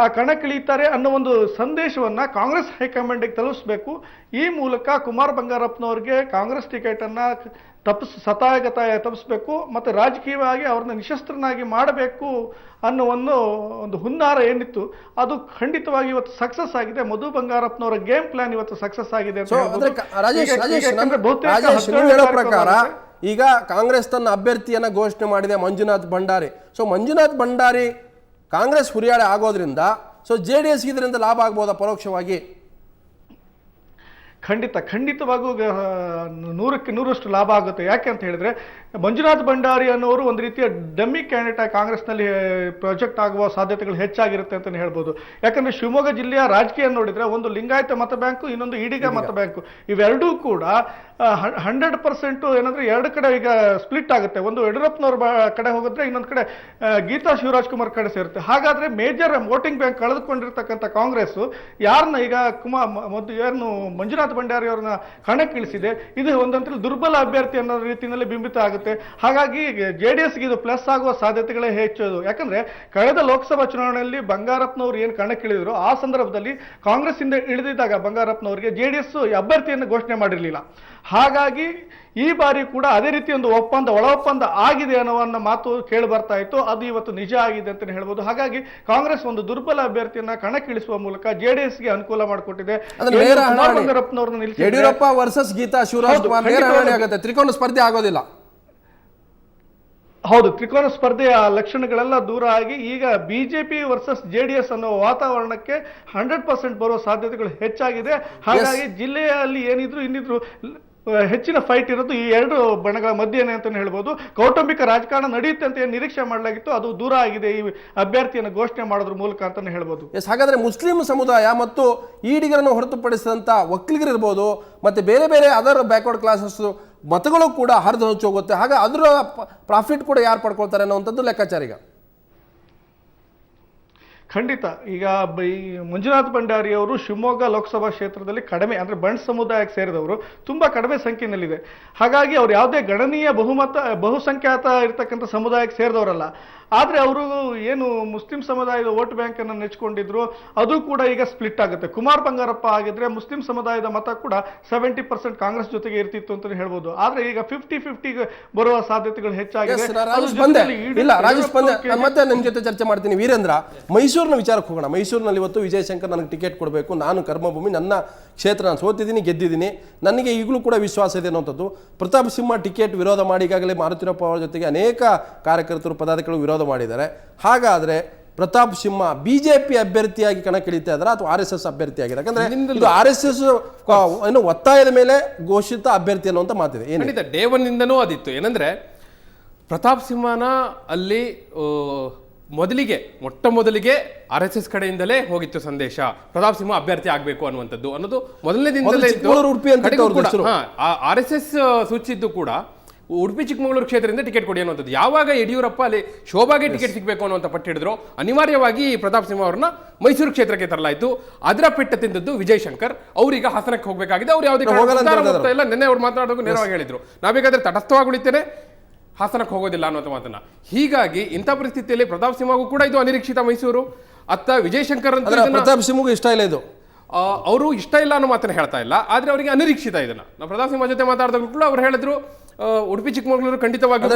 ಆ ಕಣಕ್ಕಿಳಿತಾರೆ ಅನ್ನೋ ಒಂದು ಸಂದೇಶವನ್ನು ಕಾಂಗ್ರೆಸ್ ಹೈಕಮಾಂಡಿಗೆ ತಲುಪಿಸಬೇಕು. ಈ ಮೂಲಕ ಕುಮಾರ್ ಬಂಗಾರಪ್ಪನವ್ರಿಗೆ ಕಾಂಗ್ರೆಸ್ ಟಿಕೆಟನ್ನು ಸತಾಯಗತಾಯ ತಪ್ಪಿಸ್ಬೇಕು ಮತ್ತು ರಾಜಕೀಯವಾಗಿ ಅವ್ರನ್ನ ನಿಶಸ್ತ್ರನಾಗಿ ಮಾಡಬೇಕು ಅನ್ನೋ ಒಂದು ಹುನ್ನಾರ ಏನಿತ್ತು ಅದು ಖಂಡಿತವಾಗಿ ಇವತ್ತು ಸಕ್ಸಸ್ ಆಗಿದೆ. ಮಧು ಬಂಗಾರಪ್ಪನವರ ಗೇಮ್ ಪ್ಲಾನ್ ಇವತ್ತು ಸಕ್ಸಸ್ ಆಗಿದೆ ಅಂತ ಪ್ರಕಾರ. ಈಗ ಕಾಂಗ್ರೆಸ್ ತನ್ನ ಅಭ್ಯರ್ಥಿಯನ್ನ ಘೋಷಣೆ ಮಾಡಿದೆ, ಮಂಜುನಾಥ್ ಭಂಡಾರಿ. ಸೊ ಮಂಜುನಾಥ್ ಭಂಡಾರಿ ಕಾಂಗ್ರೆಸ್ ಹುರಿಯಾಳೆ ಆಗೋದ್ರಿಂದ ಸೊ JDS ಇದರಿಂದ ಲಾಭ ಆಗ್ಬೋದಾ ಪರೋಕ್ಷವಾಗಿ? ಖಂಡಿತವಾಗೂ 100ಕ್ಕೆ 100ರಷ್ಟು ಲಾಭ ಆಗುತ್ತೆ. ಯಾಕೆ ಅಂತ ಹೇಳಿದ್ರೆ, ಮಂಜುನಾಥ್ ಭಂಡಾರಿ ಅನ್ನೋರು ಒಂದು ರೀತಿಯ ಡಮ್ಮಿ ಕ್ಯಾಂಡಿಡೇಟ್ ಆಗಿ ಕಾಂಗ್ರೆಸ್ನಲ್ಲಿ ಪ್ರಾಜೆಕ್ಟ್ ಆಗುವ ಸಾಧ್ಯತೆಗಳು ಹೆಚ್ಚಾಗಿರುತ್ತೆ ಅಂತಲೇ ಹೇಳ್ಬೋದು. ಯಾಕಂದ್ರೆ ಶಿವಮೊಗ್ಗ ಜಿಲ್ಲೆಯ ರಾಜಕೀಯ ನೋಡಿದ್ರೆ ಒಂದು ಲಿಂಗಾಯತ ಮತ ಬ್ಯಾಂಕು, ಇನ್ನೊಂದು ಈಡಿಗ ಮತ ಬ್ಯಾಂಕು, ಇವೆರಡೂ ಕೂಡ 100% ಏನಂದ್ರೆ ಎರಡು ಕಡೆ ಈಗ ಸ್ಪ್ಲಿಟ್ ಆಗುತ್ತೆ. ಒಂದು ಯಡಿಯೂರಪ್ಪನವ್ರ ಕಡೆ ಹೋಗಿದ್ರೆ ಇನ್ನೊಂದು ಕಡೆ ಗೀತಾ ಶಿವರಾಜ್ ಕುಮಾರ್ ಕಡೆ ಸೇರುತ್ತೆ. ಹಾಗಾದ್ರೆ ಮೇಜರ್ ವೋಟಿಂಗ್ ಬ್ಯಾಂಕ್ ಕಳೆದುಕೊಂಡಿರ್ತಕ್ಕಂಥ ಕಾಂಗ್ರೆಸ್ ಯಾರನ್ನ ಈಗ ಏನು ಮಂಜುನಾಥ್ ಭಂಡಾರಿ ಅವ್ರನ್ನ ಕಣಕ್ಕಿಳಿಸಿದೆ, ಇದು ಒಂದಂತಲ್ಲಿ ದುರ್ಬಲ ಅಭ್ಯರ್ಥಿ ಅನ್ನೋ ರೀತಿಯಲ್ಲಿ ಬಿಂಬಿತ ಆಗುತ್ತೆ. ಹಾಗಾಗಿ JDSಗೆ ಇದು ಪ್ಲಸ್ ಆಗುವ ಸಾಧ್ಯತೆಗಳೇ ಹೆಚ್ಚು. ಯಾಕಂದ್ರೆ ಕಳೆದ ಲೋಕಸಭಾ ಚುನಾವಣೆಯಲ್ಲಿ ಬಂಗಾರಪ್ಪನವರು ಏನು ಕಣಕ್ಕಿಳಿದ್ರು ಆ ಸಂದರ್ಭದಲ್ಲಿ ಕಾಂಗ್ರೆಸ್ ಇಂದ ಇಳಿದಿದ್ದಾಗ ಬಂಗಾರಪ್ಪನವರಿಗೆ JDS ಅಭ್ಯರ್ಥಿಯನ್ನು ಘೋಷಣೆ ಮಾಡಿರಲಿಲ್ಲ. ಹಾಗಾಗಿ ಈ ಬಾರಿ ಕೂಡ ಅದೇ ರೀತಿ ಒಂದು ಒಳ ಒಪ್ಪಂದ ಆಗಿದೆ ಅನ್ನೋ ಮಾತು ಕೇಳಿ ಬರ್ತಾ ಇತ್ತು. ಅದು ಇವತ್ತು ನಿಜ ಆಗಿದೆ ಅಂತ ಹೇಳ್ಬೋದು. ಹಾಗಾಗಿ ಕಾಂಗ್ರೆಸ್ ಒಂದು ದುರ್ಬಲ ಅಭ್ಯರ್ಥಿಯನ್ನ ಕಣಕ್ಕಿಳಿಸುವ ಮೂಲಕ JDSಗೆ ಅನುಕೂಲ ಮಾಡಿಕೊಟ್ಟಿದೆ. ಯಡಿಯೂರಪ್ಪ ವರ್ಸಸ್ ಗೀತಾ ಶಿವರಾಜ್ ಕುಮಾರ್ ಆಗುತ್ತೆ, ತ್ರಿಕೋನ ಸ್ಪರ್ಧೆ ಆಗೋದಿಲ್ಲ. ಹೌದು, ತ್ರಿಕೋನ ಸ್ಪರ್ಧೆಯ ಲಕ್ಷಣಗಳೆಲ್ಲ ದೂರ ಆಗಿ ಈಗ ಬಿಜೆಪಿ ವರ್ಸಸ್ JDS ಅನ್ನೋ ವಾತಾವರಣಕ್ಕೆ 100% ಬರುವ ಸಾಧ್ಯತೆಗಳು ಹೆಚ್ಚಾಗಿದೆ. ಹಾಗಾಗಿ ಜಿಲ್ಲೆಯಲ್ಲಿ ಏನಿದ್ರು ಇನ್ನಿದ್ರು ಹೆಚ್ಚಿನ ಫೈಟ್ ಇರೋದು ಈ ಎರಡು ಬಣಗಳ ಮಧ್ಯೆನೇ ಅಂತಲೇ ಹೇಳ್ಬೋದು. ಕೌಟುಂಬಿಕ ರಾಜಕಾರಣ ನಡೆಯುತ್ತೆ ಅಂತ ಏನು ನಿರೀಕ್ಷೆ ಮಾಡಲಾಗಿತ್ತು ಅದು ದೂರ ಆಗಿದೆ ಈ ಅಭ್ಯರ್ಥಿಯನ್ನು ಘೋಷಣೆ ಮಾಡೋದ್ರ ಮೂಲಕ ಅಂತಾನೆ ಹೇಳ್ಬೋದು. ಎಸ್, ಹಾಗಾದ್ರೆ ಮುಸ್ಲಿಂ ಸಮುದಾಯ ಮತ್ತು ಈಡಿಗರನ್ನು ಹೊರತುಪಡಿಸಿದಂಥ ಒಕ್ಕಲಿಗರಿರ್ಬೋದು ಮತ್ತು ಬೇರೆ ಬೇರೆ ಅದರ್ ಬ್ಯಾಕ್ವರ್ಡ್ ಕ್ಲಾಸಸ್ ಮತಗಳು ಕೂಡ ಹರಿದು ಹಚ್ಚಿ ಹೋಗುತ್ತೆ. ಹಾಗೆ ಅದರ ಪ್ರಾಫಿಟ್ ಕೂಡ ಯಾರು ಪಡ್ಕೊಳ್ತಾರೆ ಅನ್ನೋವಂಥದ್ದು ಲೆಕ್ಕಾಚಾರ ಈಗ. ಖಂಡಿತ. ಈಗ ಈ ಮಂಜುನಾಥ್ ಭಂಡಾರಿ ಅವರು ಶಿವಮೊಗ್ಗ ಲೋಕಸಭಾ ಕ್ಷೇತ್ರದಲ್ಲಿ ಕಡಿಮೆ ಅಂದರೆ ಬಂಡ್ ಸಮುದಾಯಕ್ಕೆ ಸೇರಿದವರು ತುಂಬ ಕಡಿಮೆ ಸಂಖ್ಯೆಯಲ್ಲಿದೆ. ಹಾಗಾಗಿ ಅವ್ರು ಯಾವುದೇ ಗಣನೀಯ ಬಹುಸಂಖ್ಯಾತ ಇರ್ತಕ್ಕಂಥ ಸಮುದಾಯಕ್ಕೆ ಸೇರಿದವರಲ್ಲ. ಆದರೆ ಅವರು ಏನು ಮುಸ್ಲಿಂ ಸಮುದಾಯದ ವೋಟ್ ಬ್ಯಾಂಕನ್ನು ನೆಚ್ಕೊಂಡಿದ್ರು ಅದು ಕೂಡ ಈಗ ಸ್ಪ್ಲಿಟ್ ಆಗುತ್ತೆ. ಕುಮಾರ್ ಬಂಗಾರಪ್ಪ ಆಗಿದ್ರೆ ಮುಸ್ಲಿಂ ಸಮುದಾಯದ ಮತ ಕೂಡ 70% ಕಾಂಗ್ರೆಸ್ ಜೊತೆಗೆ ಇರ್ತಿತ್ತು ಅಂತ ಹೇಳ್ಬೋದು. ಆದ್ರೆ ಈಗ 50-50 ಬರುವ ಸಾಧ್ಯತೆಗಳು ಹೆಚ್ಚಾಗಿದೆ. ಮತ್ತೆ ನಿಮ್ ಜೊತೆ ಚರ್ಚೆ ಮಾಡ್ತೀನಿ. ವೀರೇಂದ್ರ, ಮೈಸೂರಿನ ವಿಚಾರಕ್ಕೆ ಹೋಗೋಣ. ಮೈಸೂರಿನಲ್ಲಿ ಇವತ್ತು ವಿಜಯಶಂಕರ್ ನನಗೆ ಟಿಕೆಟ್ ಕೊಡಬೇಕು, ನಾನು ಕರ್ಮಭೂಮಿ, ನನ್ನ ಕ್ಷೇತ್ರ, ನಾನು ಸೋತಿದ್ದೀನಿ, ಗೆದ್ದಿದ್ದೀನಿ, ನನಗೆ ಈಗಲೂ ಕೂಡ ವಿಶ್ವಾಸ ಇದೆ ಅನ್ನೋಂಥದ್ದು. ಪ್ರತಾಪ್ ಸಿಂಹ ಟಿಕೆಟ್ ವಿರೋಧ ಮಾಡಿ ಈಗಾಗಲೇ ಮಾರುತಿರಪ್ಪ ಅವರ ಜೊತೆಗೆ ಅನೇಕ ಕಾರ್ಯಕರ್ತರು ಪದಾಧಿಕಾರಿಗಳು ವಿರೋಧ ಮಾಡಿದ್ದಾರೆ. ಹಾಗಾದ್ರೆ ಪ್ರತಾಪ್ ಸಿಂಹ ಬಿಜೆಪಿ ಅಭ್ಯರ್ಥಿಯಾಗಿ ಕಣಕ್ಕಿಳಿತಾ ಇದ್ದಾರೆ ಅಥವಾ RSS ಅಭ್ಯರ್ಥಿ ಆಗಿದೆ? ಯಾಕಂದ್ರೆ ಇದು RSS ಏನು ಒತ್ತಾಯದ ಮೇಲೆ ಘೋಷಿತ ಅಭ್ಯರ್ಥಿ ಅನ್ನುವಂತ ಮಾತಿದೆ. ಖಂಡಿತ ಡೇ ಒನ್ ಇಂದನೂ ಅದಿತ್ತು. ಏನಂದ್ರೆ ಪ್ರತಾಪ್ ಸಿಂಹನ ಅಲ್ಲಿ ಮೊಟ್ಟ ಮೊದಲಿಗೆ RSS ಕಡೆಯಿಂದಲೇ ಹೋಗಿತ್ತು ಸಂದೇಶ, ಪ್ರತಾಪ್ ಸಿಂಹ ಅಭ್ಯರ್ಥಿ ಆಗಬೇಕು ಅನ್ನುವಂಥದ್ದು ಅನ್ನೋದು ಮೊದಲನೇ ದಿನದಲ್ಲೇ ಇತ್ತು. RSS ಸೂಚಿಸಿದ್ದು ಕೂಡ ಉಡುಪಿ ಚಿಕ್ಕಮಗಳೂರು ಕ್ಷೇತ್ರದಿಂದ ಟಿಕೆಟ್ ಕೊಡಿ ಅನ್ನುವಂಥದ್ದು. ಯಾವಾಗ ಯಡಿಯೂರಪ್ಪ ಅಲ್ಲಿ ಶೋಭಾಗೆ ಟಿಕೆಟ್ ಸಿಗಬೇಕು ಅನ್ನುವಂಥ ಪಟ್ಟು ಹಿಡಿದ್ರು, ಅನಿವಾರ್ಯವಾಗಿ ಪ್ರತಾಪ್ ಸಿಂಹ ಅವರನ್ನ ಮೈಸೂರು ಕ್ಷೇತ್ರಕ್ಕೆ ತರಲಾಯಿತು. ಅದರ ಪೆಟ್ಟ ತಿಂದದ್ದು ವಿಜಯಶಂಕರ್. ಅವ್ರೀಗ ಹಾಸನಕ್ಕೆ ಹೋಗಬೇಕಾಗಿದೆ. ಅವ್ರು ಯಾವುದೇ ಇಲ್ಲ, ನಿನ್ನೆ ಅವ್ರು ಮಾತನಾಡೋದು ನೇರವಾಗಿ ಹೇಳಿದ್ರು, ನಾ ಬೇಕಾದ್ರೆ ತಟಸ್ಥವಾಗಿ ಉಳಿತೇನೆ, ಹಾಸನಕ್ಕೆ ಹೋಗೋದಿಲ್ಲ ಅನ್ನುವಂಥ ಮಾತನ್ನ. ಹೀಗಾಗಿ ಇಂಥ ಪರಿಸ್ಥಿತಿಯಲ್ಲಿ ಪ್ರತಾಪ್ ಸಿಂಹಗೂ ಕೂಡ ಇದು ಅನಿರೀಕ್ಷಿತ. ಮೈಸೂರು ಅತ್ತ ವಿಜಯಶಂಕರ್ ಅಂತ ಪ್ರತಾಪ್ ಸಿಂಹಗೂ ಇಷ್ಟ ಇಲ್ಲ ಇದು, ಅವರು ಇಷ್ಟ ಇಲ್ಲ ಅನ್ನೋ ಮಾತನ್ನ ಹೇಳ್ತಾ ಇಲ್ಲ, ಆದ್ರೆ ಅವರಿಗೆ ಅನಿರೀಕ್ಷಿತ. ಇದನ್ನ ನಾವು ಪ್ರತಾಪ್ ಸಿಂಹ ಜೊತೆ ಮಾತಾಡಿದಾಗಲೂ ಕೂಡ ಅವ್ರು ಹೇಳಿದ್ರು ಉಡುಪಿ ಚಿಕ್ಕಮಗಳೂರು ಖಂಡಿತವಾಗಿಯೂ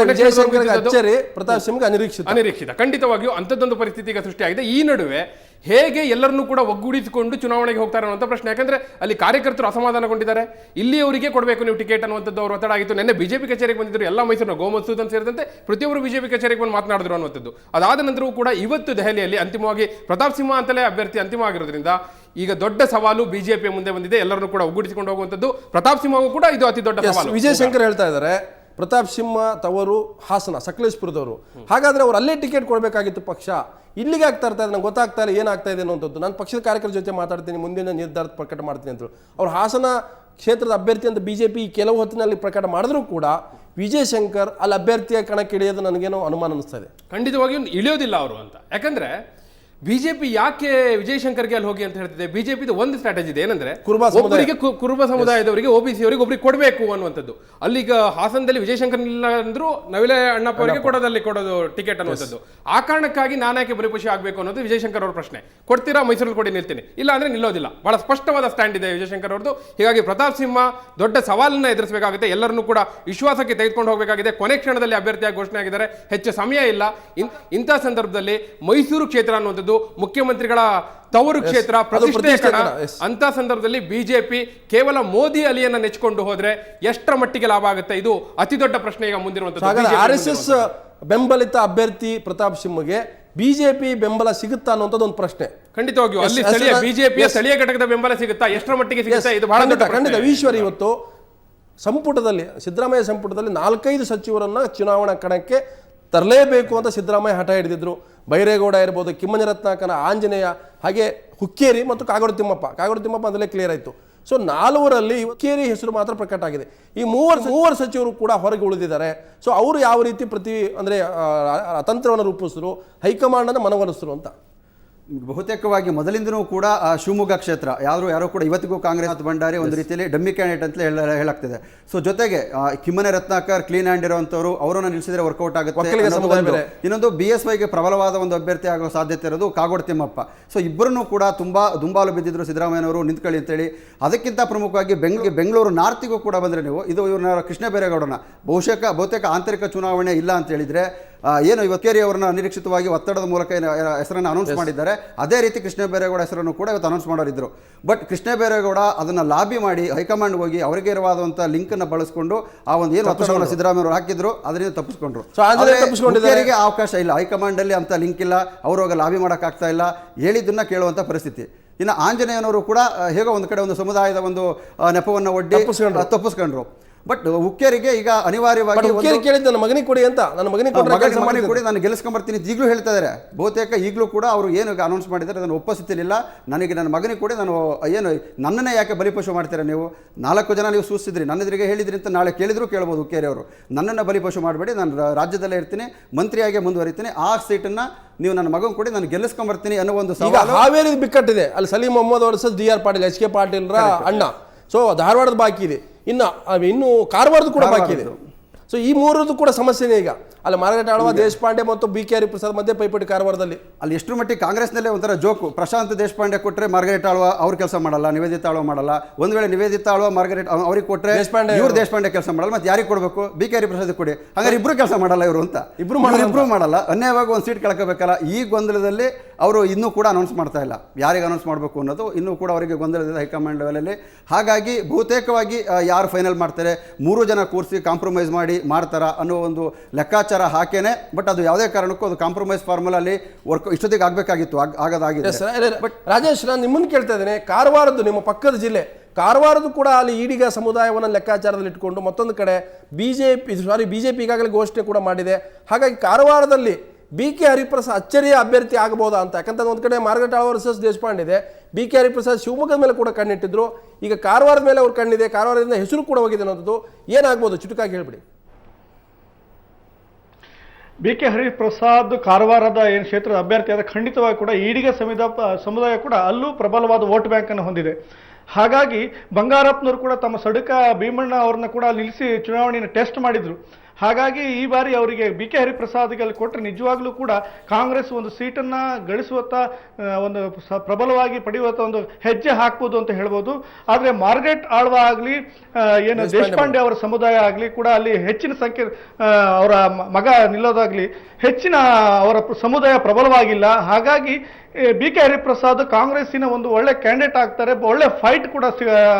ಪ್ರತಾಪ್ ಸಿಂಹ ಅನಿರೀಕ್ಷಿತ. ಖಂಡಿತವಾಗಿಯೂ ಅಂಥದ್ದೊಂದು ಪರಿಸ್ಥಿತಿ ಈಗ ಸೃಷ್ಟಿಯಾಗಿದೆ. ಈ ನಡುವೆ ಹೇಗೆ ಎಲ್ಲರನ್ನೂ ಕೂಡ ಒಗ್ಗೂಡಿಸಿಕೊಂಡು ಚುನಾವಣೆಗೆ ಹೋಗ್ತಾರೆ ಅನ್ನುವಂಥ ಪ್ರಶ್ನೆ. ಯಾಕಂದ್ರೆ ಅಲ್ಲಿ ಕಾರ್ಯಕರ್ತರು ಅಸಮಾಧಾನಗೊಂಡಿದ್ದಾರೆ. ಇಲ್ಲಿ ಅವರಿಗೆ ಕೊಡಬೇಕು ನೀವು ಟಿಕೆಟ್ ಅನ್ನುವಂಥದ್ದು ಅವ್ರ ಒತ್ತಡ ಆಗಿತ್ತು. ನಿನ್ನೆ ಬಿಜೆಪಿ ಕಚೇರಿಗೆ ಬಂದಿದ್ರು ಎಲ್ಲ ಮೈಸೂರಿನ ಗೋಮಸೂದನ್ ಸೇರಿದಂತೆ ಪ್ರತಿಯೊಬ್ಬರು ಬಿಜೆಪಿ ಕಚೇರಿಗೆ ಬಂದು ಮಾತನಾಡಿದ್ರು ಅನ್ನುವಂಥದ್ದು. ಅದಾದ ನಂತರವೂ ಕೂಡ ಇವತ್ತು ದೆಹಲಿಯಲ್ಲಿ ಅಂತಿಮವಾಗಿ ಪ್ರತಾಪ್ ಸಿಂಹ ಅಂತಲೇ ಅಭ್ಯರ್ಥಿ ಅಂತಿಮ ಆಗಿರೋದ್ರಿಂದ ಈಗ ದೊಡ್ಡ ಸವಾಲು ಬಿಜೆಪಿ ಮುಂದೆ ಬಂದಿದೆ. ಎಲ್ಲರನ್ನೂ ಕೂಡ ಒಗ್ಗೂಡಿಸಿಕೊಂಡು ಹೋಗುವಂಥದ್ದು. ಪ್ರತಾಪ್ ಸಿಂಹಗೂ ಕೂಡ ಇದು ಅತಿ ದೊಡ್ಡ ಸವಾಲು. ವಿಜಯಶಂಕರ್ ಹೇಳ್ತಾ ಇದ್ದಾರೆ ಪ್ರತಾಪ್ ಸಿಂಹ ತವರು ಹಾಸನ, ಸಕಲೇಶ್ಪುರದವರು. ಹಾಗಾದ್ರೆ ಅವ್ರು ಅಲ್ಲೇ ಟಿಕೆಟ್ ಕೊಡಬೇಕಾಗಿತ್ತು ಪಕ್ಷ, ಇಲ್ಲಿಗೆ ಆಗ್ತಾ ಇರ್ತಾ ಇದೆ, ನಂಗೆ ಗೊತ್ತಾಗ್ತಾ ಇಲ್ಲ ಏನಾಗ್ತಾ ಇದೆ ಅನ್ನೋಂಥದ್ದು. ನಾನು ಪಕ್ಷದ ಕಾರ್ಯಕರ್ತರ ಜೊತೆ ಮಾತಾಡ್ತೀನಿ, ಮುಂದಿನ ನಿರ್ಧಾರ ಪ್ರಕಟ ಮಾಡ್ತೀನಿ ಅಂತ. ಅವ್ರು ಹಾಸನ ಕ್ಷೇತ್ರದ ಅಭ್ಯರ್ಥಿ ಅಂತ ಬಿಜೆಪಿ ಕೆಲವು ಹೊತ್ತಿನಲ್ಲಿ ಪ್ರಕಟ ಮಾಡಿದ್ರು ಕೂಡ ವಿಜಯಶಂಕರ್ ಅಲ್ಲಿ ಅಭ್ಯರ್ಥಿಯ ಕಣಕ್ಕಿಳಿಯೋದು ನನಗೇನೋ ಅನುಮಾನ ಅನಿಸ್ತಾ ಇದೆ. ಖಂಡಿತವಾಗಿಯೂ ಇಳಿಯೋದಿಲ್ಲ ಅವರು ಅಂತ. ಯಾಕಂದ್ರೆ ಬಿಜೆಪಿ ಯಾಕೆ ವಿಜಯಶಂಕರ್ಗೆ ಅಲ್ಲಿ ಹೋಗಿ ಅಂತ ಹೇಳ್ತಿದೆ, ಬಿಜೆಪಿದು ಒಂದು ಸ್ಟ್ರಾಟಜಿ ಇದೆ. ಏನಂದ್ರೆ ಒಬ್ಬರಿಗೆ ಕುರುಬ ಸಮುದಾಯದವರಿಗೆ OBC ಅವರಿಗೆ ಒಬ್ಬರಿಗೆ ಕೊಡಬೇಕು ಅನ್ನುವಂಥದ್ದು. ಅಲ್ಲಿಗ ಹಾಸನದಲ್ಲಿ ವಿಜಯಶಂಕರ್ ಇಲ್ಲ ಅಂದ್ರು ನವಿಲೆ ಅಣ್ಣಪ್ಪ ಅವರಿಗೆ ಕೊಡೋದು ಟಿಕೆಟ್ ಅನ್ನುವಂಥದ್ದು. ಆ ಕಾರಣಕ್ಕಾಗಿ ನಾನಾಕೆ ಬಲಿಪಶು ಆಗಬೇಕು ಅನ್ನೋದು ವಿಜಯಶಂಕರ್ ಅವ್ರ ಪ್ರಶ್ನೆ. ಕೊಡ್ತೀರಾ, ಮೈಸೂರಲ್ಲಿ ಕೊಡಿ, ನಿಲ್ತೀನಿ, ಇಲ್ಲ ಅಂದ್ರೆ ನಿಲ್ಲೋದಿಲ್ಲ. ಬಹಳ ಸ್ಪಷ್ಟವಾದ ಸ್ಟ್ಯಾಂಡ್ ಇದೆ ವಿಜಯಶಂಕರ್ ಅವ್ರದ್ದು. ಹೀಗಾಗಿ ಪ್ರತಾಪ್ ಸಿಂಹ ದೊಡ್ಡ ಸವಾಲನ್ನ ಎದುರಿಸಬೇಕಾಗುತ್ತೆ. ಎಲ್ಲರನ್ನೂ ಕೂಡ ವಿಶ್ವಾಸಕ್ಕೆ ತೆಗೆದುಕೊಂಡು ಹೋಗಬೇಕಾಗಿದೆ. ಕೊನೆ ಕ್ಷಣದಲ್ಲಿ ಅಭ್ಯರ್ಥಿಯಾಗಿ ಘೋಷಣೆ ಆಗಿದ್ದಾರೆ, ಹೆಚ್ಚು ಸಮಯ ಇಲ್ಲ. ಇಂಥ ಸಂದರ್ಭದಲ್ಲಿ ಮೈಸೂರು ಕ್ಷೇತ್ರ ಅನ್ನುವಂಥದ್ದು ಮುಖ್ಯಮಂತ್ರಿಗಳ ತವರು ಕ್ಷೇತ್ರ, ಪ್ರತಿಷ್ಠೆ. ಅಂತ ಸಂದರ್ಭದಲ್ಲಿ ಬಿಜೆಪಿ ಕೇವಲ ಮೋದಿ ಅಲಿಯನ್ನ ನೆಚ್ಚಿಕೊಂಡು ಹೋದ್ರೆ ಎಷ್ಟರ ಮಟ್ಟಿಗೆ ಲಾಭ ಆಗುತ್ತೆ? ಇದು ಅತಿ ದೊಡ್ಡ ಪ್ರಶ್ನೆ ಈಗ ಮುಂದಿರುವಂತದ್ದು. RSS ಬೆಂಬಲಿತ ಅಭ್ಯರ್ಥಿ ಪ್ರತಾಪ್ ಸಿಂಹಗೆ ಬಿಜೆಪಿ ಬೆಂಬಲ ಸಿಗುತ್ತಾ ಅನ್ನುವಂಥದ್ದು ಒಂದು ಪ್ರಶ್ನೆ. ಖಂಡಿತವಾಗಿಯೂ ಅಲ್ಲಿ ಸ್ಥಳೀಯ ಬಿಜೆಪಿಯ ಸ್ಥಳೀಯ ಘಟಕದ ಬೆಂಬಲ ಸಿಗುತ್ತಾ, ಎಷ್ಟರ ಮಟ್ಟಿಗೆ ಸಿಗುತ್ತೆ? ಇದು ಬಹಳ ಖಂಡಿತ. ಈಶ್ವರ್ ಇವತ್ತು ಸಂಪುಟದಲ್ಲಿ, ಸಿದ್ದರಾಮಯ್ಯ ಸಂಪುಟದಲ್ಲಿ 4-5 ಸಚಿವರನ್ನ ಚುನಾವಣಾ ಕಣಕ್ಕೆ ತರಲೇಬೇಕು ಅಂತ ಸಿದ್ದರಾಮಯ್ಯ ಹಠ ಹಿಡಿದಿದ್ರು. ಬೈರೇಗೌಡ ಇರ್ಬೋದು, ಕಿಮ್ಮನೆ ರತ್ನಾಕರ, ಆಂಜನೇಯ, ಹಾಗೆ ಹುಕ್ಕೇರಿ ಮತ್ತು ಕಾಗೋಡು ತಿಮ್ಮಪ್ಪ ಅದರಲ್ಲೇ ಕ್ಲಿಯರ್ ಆಯಿತು. ಸೊ 4ರಲ್ಲಿ ಹುಕ್ಕೇರಿ ಹೆಸರು ಮಾತ್ರ ಪ್ರಕಟ ಆಗಿದೆ. ಈ ಮೂವರು ಸಚಿವರು ಕೂಡ ಹೊರಗೆ ಉಳಿದಿದ್ದಾರೆ. ಸೊ ಅವರು ಯಾವ ರೀತಿ ತಂತ್ರವನ್ನು ರೂಪಿಸಿದ್ರು, ಹೈಕಮಾಂಡನ್ನು ಮನವೊಲಿಸಿದ್ರು ಅಂತ. ಬಹುತೇಕವಾಗಿ ಮೊದಲಿಂದನೂ ಕೂಡ ಶಿವಮೊಗ್ಗ ಕ್ಷೇತ್ರ ಯಾರೋ ಕೂಡ ಇವತ್ತಿಗೂ ಕಾಂಗ್ರೆಸ್ ಭಂಡಾರಿ ಒಂದು ರೀತಿಯಲ್ಲಿ ಡಮ್ಮಿ ಕ್ಯಾಂಡಿಡೇಟ್ ಅಂತ ಹೇಳಾಗ್ತಿದೆ. ಸೊ ಜೊತೆಗೆ ಕಿಮ್ಮನೆ ರತ್ನಾಕರ್ ಕ್ಲೀನ್ ಹ್ಯಾಂಡ್ ಇರುವಂಥವ್ರು, ಅವರನ್ನು ನಿಲ್ಲಿಸಿದ್ರೆ ವರ್ಕೌಟ್ ಆಗುತ್ತೆ. ಇನ್ನೊಂದು BSYಗೆ ಪ್ರಬಲವಾದ ಒಂದು ಅಭ್ಯರ್ಥಿ ಆಗೋ ಸಾಧ್ಯತೆ ಇರೋದು ಕಾಗೋಡು ತಿಮ್ಮಪ್ಪ. ಸೊ ಇಬ್ಬರನ್ನು ಕೂಡ ತುಂಬಾ ದುಂಬಾಲು ಬಿದ್ದಿದ್ರು ಸಿದ್ದರಾಮಯ್ಯನವರು ನಿಂತ್ಕೊಳ್ಳಿ ಅಂತೇಳಿ. ಅದಕ್ಕಿಂತ ಪ್ರಮುಖವಾಗಿ ಬೆಂಗಳೂರು ನಾರ್ತಿಗೂ ಕೂಡ ಬಂದರೆ ನೀವು ಇದು ಇವ್ರನ್ನ ಕೃಷ್ಣ ಬೈರೇಗೌಡನ ಬಹುತೇಕ ಆಂತರಿಕ ಚುನಾವಣೆ ಇಲ್ಲ ಅಂತ ಹೇಳಿದ್ರೆ ಏನು ಇವತ್ತೇರಿ ಅವರನ್ನ ಅನಿರೀಕ್ಷಿತವಾಗಿ ಒತ್ತಡದ ಮೂಲಕ ಹೆಸರನ್ನು ಅನೌನ್ಸ್ ಮಾಡಿದ್ದಾರೆ. ಅದೇ ರೀತಿ ಕೃಷ್ಣ ಬೈರೇಗೌಡ ಹೆಸರನ್ನು ಕೂಡ ಇವತ್ತು ಅನೌನ್ಸ್ ಮಾಡೋರಿದ್ರು. ಬಟ್ ಕೃಷ್ಣ ಬೈರೇಗೌಡ ಅದನ್ನು ಲಾಬಿ ಮಾಡಿ ಹೈಕಮಾಂಡ್ ಹೋಗಿ ಅವರಿಗೆ ಇರುವಾದಂಥ ಲಿಂಕ್ ಅನ್ನು ಬಳಸಿಕೊಂಡು ಆ ಒಂದು ಏನು ಒತ್ತಡವನ್ನು ಸಿದ್ದರಾಮಯ್ಯ ಹಾಕಿದ್ರು ಅದರಿಂದ ತಪ್ಪಿಸ್ಕೊಂಡ್ರು. ಅವಕಾಶ ಇಲ್ಲ, ಹೈಕಮಾಂಡ್ ಅಲ್ಲಿ ಅಂತ ಲಿಂಕ್ ಇಲ್ಲ, ಅವರು ಲಾಬಿ ಮಾಡೋಕ್ಕಾಗ್ತಾ ಇಲ್ಲ, ಹೇಳಿದ್ದನ್ನ ಕೇಳುವಂಥ ಪರಿಸ್ಥಿತಿ. ಇನ್ನು ಆಂಜನೇಯನವರು ಕೂಡ ಹೇಗೋ ಒಂದು ಕಡೆ ಒಂದು ಸಮುದಾಯದ ಒಂದು ನೆಪವನ್ನು ಒಡ್ಡಿ ತಪ್ಪಿಸ್ಕೊಂಡ್ರು. ಬಟ್ ಹುಕ್ಕೇರಿಗೆ ಈಗ ಅನಿವಾರ್ಯವಾಗಿ ಕೇಳಿದ್ದು ನನ್ನ ಮಗನಿಗೆ ಕೊಡಿ ಅಂತ, ನನ್ನ ಮಗನಿಗೆ ಕೊಡಿ, ನಾನು ಗೆಲ್ಲಿಸ್ಕೊಂಬರ್ತೀನಿ ಈಗಲೂ ಹೇಳ್ತಾ ಇದ್ದಾರೆ. ಬಹುತೇಕ ಈಗಲೂ ಕೂಡ ಅವರು ಏನು ಅನೌನ್ಸ್ ಮಾಡಿದ್ದಾರೆ ಅದನ್ನು ಒಪ್ಪಿಸುತ್ತಿಲ್ಲ. ನನಗೆ ನನ್ನ ಮಗನಿಗೆ ಕೊಡಿ, ನಾನು ಏನು ನನ್ನನ್ನೇ ಯಾಕೆ ಬಲಿಪಶು ಮಾಡ್ತೀರಾ ನೀವು? 4 ಜನ ನೀವು ಸೂಚಿಸಿದ್ರಿ, ನನ್ನ ಎದುರಿಗೆ ಹೇಳಿದ್ರಿ ಅಂತ ನಾಳೆ ಕೇಳಿದ್ರು ಕೇಳ್ಬೋದು ಹುಕ್ಕೇರಿ ಅವರು. ನನ್ನನ್ನು ಬಲಿಪಶು ಮಾಡಬೇಡಿ, ನಾನು ರಾಜ್ಯದಲ್ಲೇ ಇರ್ತೀನಿ, ಮಂತ್ರಿಯಾಗಿ ಮುಂದುವರಿತೀನಿ, ಆ ಸೀಟನ್ನು ನೀವು ನನ್ನ ಮಗನ ಕೊಡಿ, ನಾನು ಗೆಲ್ಲಿಸ್ಕೊಂಬರ್ತೀನಿ ಅನ್ನೋ ಒಂದು ಸವಾಲು. ಹಾವೇರಿ ಬಿಕ್ಕಟ್ಟಿದೆ, ಅಲ್ಲಿ Salim Mohammed versus DR Patil, HK ಪಾಟೀಲ್ರ ಅಣ್ಣ. ಸೊ ಧಾರವಾಡದ ಬಾಕಿ ಇದೆ, ಇನ್ನು ಕಾರವಾರದ ಕೂಡ ಬಾಕಿ ಇದೆ. ಸೊ ಈ ಮೂರದ್ದು ಕೂಡ ಸಮಸ್ಯೆನೇ ಈಗ. ಅಲ್ಲಿ ಮಾರ್ಗರೆಟ್ ಆಳ್ವ, ದೇಶಪಾಂಡೆ ಮತ್ತು BK ಹರಿಪ್ರಸಾದ್ ಮಧ್ಯೆ ಪೈಪೋಟಿ ಕಾರವಾರದಲ್ಲಿ. ಅಲ್ಲಿ ಎಷ್ಟು ಮಟ್ಟಿಗೆ ಕಾಂಗ್ರೆಸ್ನಲ್ಲೇ ಒಂಥರ ಜೋಕು, ಪ್ರಶಾಂತ್ ದೇಶಪಾಂಡೆ ಕೊಟ್ಟರೆ ಮಾರ್ಗರೆಟ್ ಆಳ್ವ ಅವ್ರ ಕೆಲಸ ಮಾಡಲ್ಲ, ನಿವೇದಿತಾ ಆಳ್ವ ಮಾಡಲ್ಲ. ಒಂದು ವೇಳೆ ನಿವೇದಿತಾ ಆಳ್ವ ಮಾರ್ಗರೆಟ್ ಅವ್ರಿಗೆ ಕೊಟ್ಟರೆ ಇವ್ರು ದೇಶಪಾಂಡೆ ಕೆಲಸ ಮಾಡಲ್ಲ, ಮತ್ತೆ ಯಾರಿಗೆ ಕೊಡಬೇಕು? BK ಹರಿಪ್ರಸಾದ್ ಕೊಡಿ, ಹಾಗಾದ್ರೆ ಇಬ್ರು ಕೆಲಸ ಮಾಡಲ್ಲ ಇವರು ಅಂತ. ಇಬ್ರು ಮಾಡಲ್ಲ, ಅನ್ಯಾಯವಾಗಿ ಒಂದು ಸೀಟ್ ಕಳ್ಕೋಬೇಕಲ್ಲ. ಈ ಗೊಂದಲದಲ್ಲಿ ಅವರು ಇನ್ನೂ ಕೂಡ ಅನೌನ್ಸ್ ಮಾಡ್ತಾ ಇಲ್ಲ, ಯಾರಿಗೆ ಅನೌನ್ಸ್ ಮಾಡಬೇಕು ಅನ್ನೋದು ಇನ್ನೂ ಕೂಡ ಅವರಿಗೆ ಗೊಂದಲದ ಹೈಕಮಾಂಡ್ ಲೆವೆಲಲ್ಲಿ. ಹಾಗಾಗಿ ಬಹುತೇಕವಾಗಿ ಯಾರು ಫೈನಲ್ ಮಾಡ್ತಾರೆ, 3 ಜನ ಕೂರಿಸಿ ಕಾಂಪ್ರಮೈಸ್ ಮಾಡ್ತಾರ ಅನ್ನೋ ಒಂದು ಲೆಕ್ಕಾಚಾರ ಹಾಕೇನೆ. ಬಟ್ ಅದು ಯಾವುದೇ ಕಾರಣಕ್ಕೂ ಅದು ಕಾಂಪ್ರಮೈಸ್ ಫಾರ್ಮುಲಲ್ಲಿ ವರ್ಕ್ ಇಷ್ಟೊತ್ತಿಗೆ ಆಗಬೇಕಾಗಿತ್ತು, ಆಗೋದಾಗಿದೆ. ಬಟ್ ರಾಜೇಶ್, ನಾನು ನಿಮ್ಮನ್ನು ಕೇಳ್ತಾ ಇದ್ದೇನೆ, ಕಾರವಾರದ್ದು ನಿಮ್ಮ ಪಕ್ಕದ ಜಿಲ್ಲೆ ಕಾರವಾರದ್ದು ಕೂಡ ಅಲ್ಲಿ ಈಡಿಗ ಸಮುದಾಯವನ್ನು ಲೆಕ್ಕಾಚಾರದಲ್ಲಿ ಇಟ್ಕೊಂಡು ಮತ್ತೊಂದು ಕಡೆ ಬಿಜೆಪಿ ಈಗಾಗಲೇ ಘೋಷಣೆ ಕೂಡ ಮಾಡಿದೆ. ಹಾಗಾಗಿ ಕಾರವಾರದಲ್ಲಿ BK ಹರಿಪ್ರಸಾದ್ ಅಚ್ಚರಿಯ ಅಭ್ಯರ್ಥಿ ಆಗಬಹುದಾ ಅಂತ? ಯಾಕಂತಂದ್ರೆ ಒಂದು ಕಡೆ ಮಾರ್ಗರೆಟ್ ಆಳ್ವ ವರ್ಸಸ್ ದೇಶಪಾಂಡೆ ಇದೆ, BK ಹರಿಪ್ರಸಾದ್ ಶಿವಮೊಗ್ಗದ ಮೇಲೆ ಕೂಡ ಕಣ್ಣಿಟ್ಟಿದ್ರು, ಈಗ ಕಾರವಾರದ ಮೇಲೆ ಅವ್ರು ಕಣ್ಣಿದೆ, ಕಾರವಾರದಿಂದ ಹೆಸರು ಕೂಡ ಹೋಗಿದೆ ಅನ್ನೋದು ಏನಾಗ್ಬೋದು? ಚುಟುಕಾಗಿ ಹೇಳ್ಬಿಡಿ. BK ಹರಿಪ್ರಸಾದ್ ಕಾರವಾರದ ಏನು ಕ್ಷೇತ್ರದ ಅಭ್ಯರ್ಥಿ ಆದ ಖಂಡಿತವಾಗಿ ಕೂಡ ಈಡಿಗ ಸಮುದಾಯ ಕೂಡ ಅಲ್ಲೂ ಪ್ರಬಲವಾದ ವೋಟ್ ಬ್ಯಾಂಕ್ ಅನ್ನು ಹೊಂದಿದೆ. ಹಾಗಾಗಿ ಬಂಗಾರಪ್ಪನವರು ಕೂಡ ತಮ್ಮ ಸಡುಕ ಭೀಮಣ್ಣ ಅವ್ರನ್ನ ಕೂಡ ನಿಲ್ಲಿಸಿ ಚುನಾವಣೆಯನ್ನು ಟೆಸ್ಟ್ ಮಾಡಿದ್ರು. ಹಾಗಾಗಿ ಈ ಬಾರಿ ಅವರಿಗೆ BK ಹರಿಪ್ರಸಾದ್ಗೆ ಅಲ್ಲಿ ಕೊಟ್ಟರೆ ನಿಜವಾಗ್ಲೂ ಕೂಡ ಕಾಂಗ್ರೆಸ್ ಒಂದು ಸೀಟನ್ನು ಗಳಿಸುವತ್ತ ಒಂದು ಪ್ರಬಲವಾಗಿ ಪಡೆಯುವತ್ತ ಒಂದು ಹೆಜ್ಜೆ ಹಾಕ್ಬೋದು ಅಂತ ಹೇಳ್ಬೋದು. ಆದರೆ ಮಾರ್ಗರೆಟ್ ಆಳ್ವ ಆಗಲಿ ಏನು ದೇಶಪಾಂಡೆ ಅವರ ಸಮುದಾಯ ಆಗಲಿ ಕೂಡ ಅಲ್ಲಿ ಹೆಚ್ಚಿನ ಸಂಖ್ಯೆ ಅವರ ಮಗ ನಿಲ್ಲೋದಾಗಲಿ ಹೆಚ್ಚಿನ ಅವರ ಸಮುದಾಯ ಪ್ರಬಲವಾಗಿಲ್ಲ. ಹಾಗಾಗಿ BK ಹರಿಪ್ರಸಾದ್ ಕಾಂಗ್ರೆಸ್ಸಿನ ಒಂದು ಒಳ್ಳೆ ಕ್ಯಾಂಡಿಡೇಟ್ ಆಗ್ತಾರೆ, ಒಳ್ಳೆ ಫೈಟ್ ಕೂಡ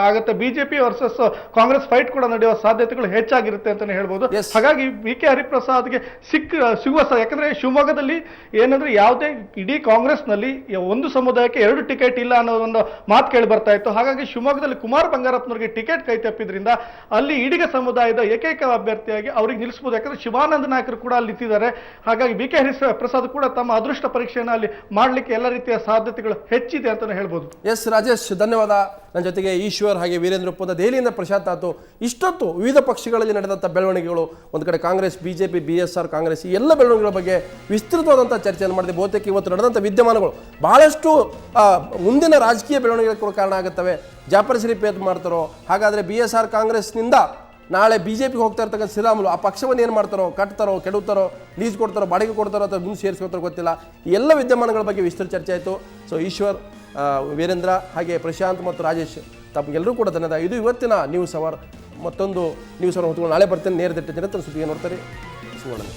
ಆಗುತ್ತೆ. BJP ವರ್ಸಸ್ ಕಾಂಗ್ರೆಸ್ ಫೈಟ್ ಕೂಡ ನಡೆಯುವ ಸಾಧ್ಯತೆಗಳು ಹೆಚ್ಚಾಗಿರುತ್ತೆ ಅಂತಾನೆ ಹೇಳ್ಬೋದು. ಹಾಗಾಗಿ BK ಹರಿಪ್ರಸಾದ್ಗೆ ಸಿಗುವ ಯಾಕಂದ್ರೆ ಶಿವಮೊಗ್ಗದಲ್ಲಿ ಏನಂದ್ರೆ ಯಾವುದೇ ಇಡೀ ಕಾಂಗ್ರೆಸ್ನಲ್ಲಿ ಒಂದು ಸಮುದಾಯಕ್ಕೆ 2 ಟಿಕೆಟ್ ಇಲ್ಲ ಅನ್ನೋ ಒಂದು ಮಾತು ಕೇಳಿ ಬರ್ತಾ ಇತ್ತು. ಹಾಗಾಗಿ ಶಿವಮೊಗ್ಗದಲ್ಲಿ ಕುಮಾರ್ ಬಂಗಾರಪ್ಪನವರಿಗೆ ಟಿಕೆಟ್ ಕೈ ತಪ್ಪಿದ್ರಿಂದ ಅಲ್ಲಿ ಈಡಿಗ ಸಮುದಾಯದ ಏಕೈಕ ಅಭ್ಯರ್ಥಿಯಾಗಿ ಅವ್ರಿಗೆ ನಿಲ್ಲಿಸಬಹುದು. ಯಾಕಂದ್ರೆ ಶಿವಾನಂದ ನಾಯಕರು ಕೂಡ ಅಲ್ಲಿ ನಿಂತಿದ್ದಾರೆ. ಹಾಗಾಗಿ BK ಹರಿಪ್ರಸಾದ್ ಕೂಡ ತಮ್ಮ ಅದೃಷ್ಟ ಪರೀಕ್ಷೆಯನ್ನು ಅಲ್ಲಿ ಮಾಡಲಿಕ್ಕೆ ಎಲ್ಲ ರೀತಿಯ ಸಾಧ್ಯತೆಗಳು ಹೆಚ್ಚಿದೆ ಅಂತಾನೆ ಹೇಳ್ಬೋದು. ಎಸ್ ರಾಜೇಶ್, ಧನ್ಯವಾದ. ನನ್ನ ಜೊತೆಗೆ ಈಶ್ವರ್ ಹಾಗೆ ವೀರೇಂದ್ರ ಒಪ್ಪಂದ, ದೆಹಲಿಯಿಂದ ಪ್ರಶಾಂತ್ ಆತು. ಇಷ್ಟೊತ್ತು ವಿವಿಧ ಪಕ್ಷಗಳಲ್ಲಿ ನಡೆದಂಥ ಬೆಳವಣಿಗೆಗಳು, ಒಂದು ಕಡೆ ಕಾಂಗ್ರೆಸ್, BJP, BSR, ಕಾಂಗ್ರೆಸ್, ಈ ಎಲ್ಲ ಬೆಳವಣಿಗೆಗಳ ಬಗ್ಗೆ ವಿಸ್ತೃತವಾದಂಥ ಚರ್ಚೆಯನ್ನು ಮಾಡಿದೆ. ಬಹುತೇಕ ಇವತ್ತು ನಡೆದಂಥ ವಿದ್ಯಮಾನಗಳು ಬಹಳಷ್ಟು ಮುಂದಿನ ರಾಜಕೀಯ ಬೆಳವಣಿಗೆಗಳು ಕೂಡ ಕಾರಣ ಆಗುತ್ತವೆ. ಜಾಫರ್ ಷರೀಫ್ ಏನ್ ಮಾಡ್ತಾರೋ, ಹಾಗಾದರೆ BSR ಕಾಂಗ್ರೆಸ್ನಿಂದ ನಾಳೆ BJPಗೆ ಹೋಗ್ತಾ ಇರ್ತಕ್ಕಂಥ ಶ್ರೀರಾಮುಲು ಆ ಪಕ್ಷವನ್ನು ಏನು ಮಾಡ್ತಾರೋ, ಕಟ್ತಾರೋ, ಕೆಡುತ್ತಾರೋ, ಲೀಸ್ ಕೊಡ್ತಾರೋ, ಬಾಡಿಗೆ ಕೊಡ್ತಾರೋ ಅಥವಾ ಮುಂದೆ ಸೇರಿಸ್ಕೊತಾರೋ ಗೊತ್ತಿಲ್ಲ. ಈ ಎಲ್ಲ ವಿದ್ಯಮಾನಗಳ ಬಗ್ಗೆ ವಿಸ್ತೃತ ಚರ್ಚೆ ಆಯಿತು. ಸೊ ಈಶ್ವರ್, ವೀರೇಂದ್ರ ಹಾಗೆ ಪ್ರಶಾಂತ್ ಮತ್ತು ರಾಜೇಶ್ ತಮಗೆಲ್ಲರೂ ಕೂಡ ಧನ್ಯವಾದ. ಇದು ಇವತ್ತಿನ ನ್ಯೂಸ್ ಅವರ್. ಮತ್ತೊಂದು ನ್ಯೂಸ್ ಅವರ್ ಹೊತ್ಕೊಂಡು ನಾಳೆ ಬರ್ತೇನೆ. ನೇರ ದಿಟ್ಟ ಜನತನ ಸುದ್ದಿಗೆ ನೋಡ್ತಾರೆ. ಸುವರ್ಣ.